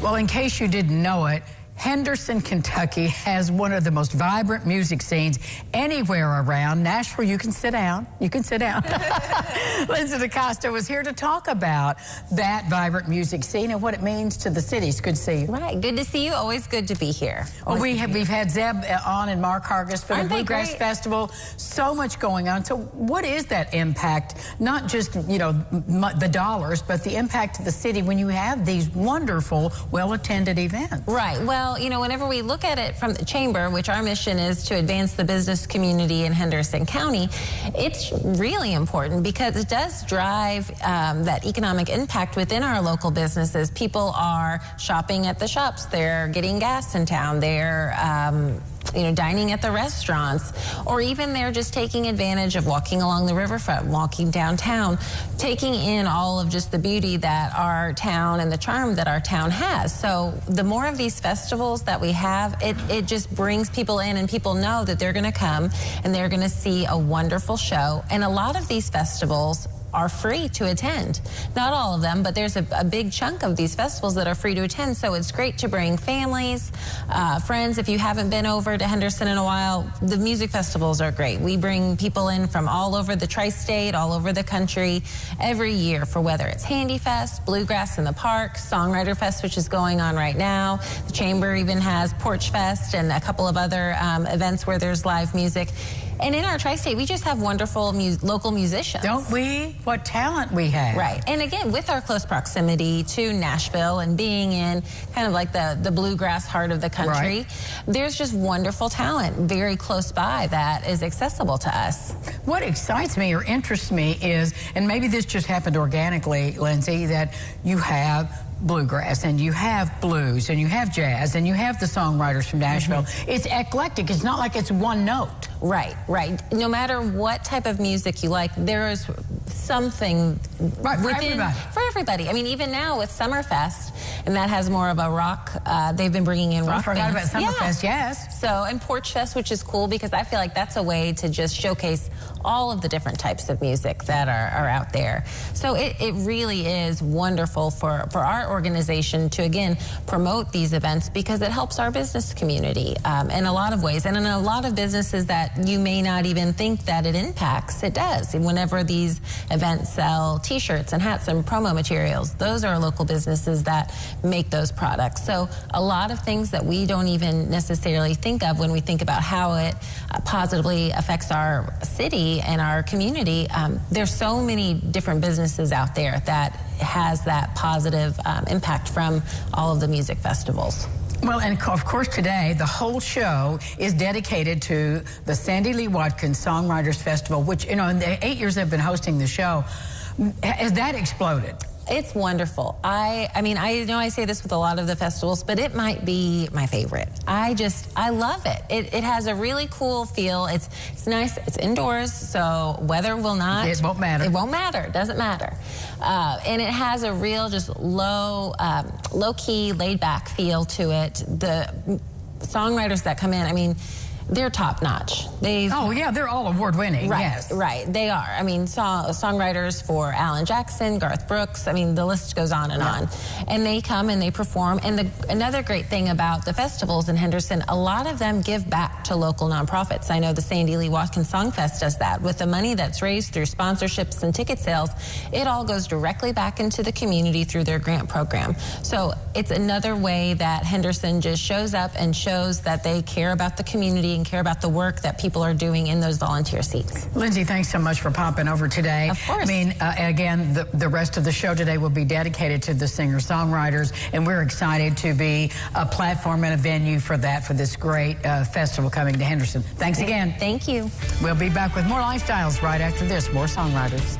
Well, in case you didn't know it, Henderson, Kentucky has one of the most vibrant music scenes anywhere around. Nashville, you can sit down. You can sit down. Lindsay DaCosta was here to talk about that vibrant music scene and what it means to the city. It's good to see you. Right. Good to see you. Always good to be here. Well, we've had Zeb on and Mark Hargis for the Bluegrass Festival. So much going on. So what is that impact? Not just, you know, the dollars, but the impact to the city when you have these wonderful, well-attended events. Right. Well, you know, whenever we look at it from the chamber, which our mission is to advance the business community in Henderson County, it's really important because it does drive that economic impact within our local businesses. People are shopping at the shops. They're getting gas in town. They're you know, dining at the restaurants, or even they're just taking advantage of walking along the riverfront, walking downtown, taking in all of just the beauty that our town and the charm that our town has. So the more of these festivals that we have, it just brings people in, and people know that they're going to come and they're going to see a wonderful show. And a lot of these festivals are free to attend. Not all of them, but there's a big chunk of these festivals that are free to attend. So it's great to bring families, friends. If you haven't been over to Henderson in a while, the music festivals are great. We bring people in from all over the tri-state, all over the country every year for whether it's Handy Fest, Bluegrass in the Park, Songwriter Fest, which is going on right now. The Chamber even has Porch Fest and a couple of other events where there's live music. And in our tri-state, we just have wonderful local musicians. Don't we? What talent we have. Right. And again, with our close proximity to Nashville and being in kind of like the bluegrass heart of the country, there's just wonderful talent very close by that is accessible to us. What excites me or interests me is, and maybe this just happened organically, Lindsay, that you have bluegrass and you have blues and you have jazz and you have the songwriters from Nashville. It's eclectic. It's not like it's one note. Right, right. No matter what type of music you like, there is something for everybody. For everybody. I mean, even now with Summerfest, and that has more of a rock, they've been bringing in rock bands. I forgot about Summerfest, yes. So, and Porch Fest, which is cool because I feel like that's a way to just showcase all of the different types of music that are out there. So it really is wonderful for our organization to, again, promote these events because it helps our business community in a lot of ways. And in a lot of businesses that you may not even think that it impacts, it does. And whenever these events sell t-shirts and hats and promo materials, those are local businesses that make those products. So a lot of things that we don't even necessarily think of when we think about how it positively affects our city and our community. There's so many different businesses out there that has that positive impact from all of the music festivals. Well, and of course today, the whole show is dedicated to the Sandy Lee Watkins Songwriters Festival, which, you know, in the 8 years I've been hosting the show, has that exploded? It's wonderful. I mean, I know I say this with a lot of the festivals, but it might be my favorite. I love it. It has a really cool feel. It's nice. It's indoors, so weather will not. It won't matter. It won't matter. It doesn't matter. And it has a real just low-key, laid-back feel to it. The songwriters that come in, I mean, they're top-notch. Oh, yeah, they're all award-winning, right, yes. Right, they are. I mean, songwriters for Alan Jackson, Garth Brooks, I mean, the list goes on and on. And they come and they perform. And another great thing about the festivals in Henderson, a lot of them give back to local nonprofits. I know the Sandy Lee Watkins Songfest does that. With the money that's raised through sponsorships and ticket sales, it all goes directly back into the community through their grant program. So it's another way that Henderson just shows up and shows that they care about the community and care about the work that people are doing in those volunteer seats. Lindsay, thanks so much for popping over today. Of course. I mean, again, the rest of the show today will be dedicated to the singer-songwriters, and we're excited to be a platform and a venue for that, for this great festival coming to Henderson. Thanks again. Thank you. We'll be back with more Lifestyles right after this. More Songwriters.